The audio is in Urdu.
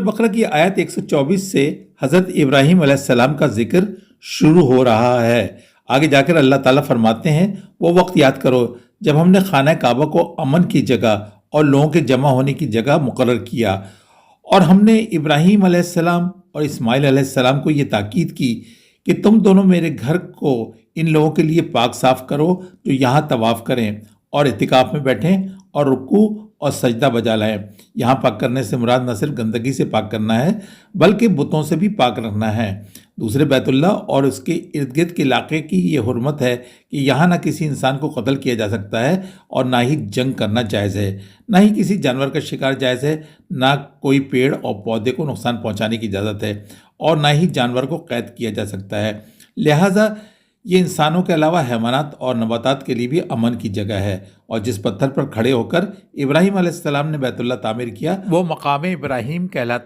بقرہ کی آیت 124 سے حضرت ابراہیم علیہ السلام کا ذکر شروع ہو رہا ہے۔ آگے جا کر اللہ تعالیٰ فرماتے ہیں، وہ وقت یاد کرو جب ہم نے خانہ کعبہ کو امن کی جگہ اور لوگوں کے جمع ہونے کی جگہ مقرر کیا، اور ہم نے ابراہیم علیہ السلام اور اسماعیل علیہ السلام کو یہ تاکید کی کہ تم دونوں میرے گھر کو ان لوگوں کے لیے پاک صاف کرو جو یہاں طواف کریں اور اعتکاف میں بیٹھیں اور رکوع اور سجدہ بجا لائیں۔ یہاں پاک کرنے سے مراد نہ صرف گندگی سے پاک کرنا ہے بلکہ بتوں سے بھی پاک رکھنا ہے۔ دوسرے بیت اللہ اور اس کے ارد گرد کے علاقے کی یہ حرمت ہے کہ یہاں نہ کسی انسان کو قتل کیا جا سکتا ہے اور نہ ہی جنگ کرنا جائز ہے، نہ ہی کسی جانور کا شکار جائز ہے، نہ کوئی پیڑ اور پودے کو نقصان پہنچانے کی اجازت ہے، اور نہ ہی جانور کو قید کیا جا سکتا ہے۔ لہٰذا یہ انسانوں کے علاوہ حیوانات اور نباتات کے لیے بھی امن کی جگہ ہے، اور جس پتھر پر کھڑے ہو کر ابراہیم علیہ السلام نے بیت اللہ تعمیر کیا وہ مقام ابراہیم کہلاتا ہے۔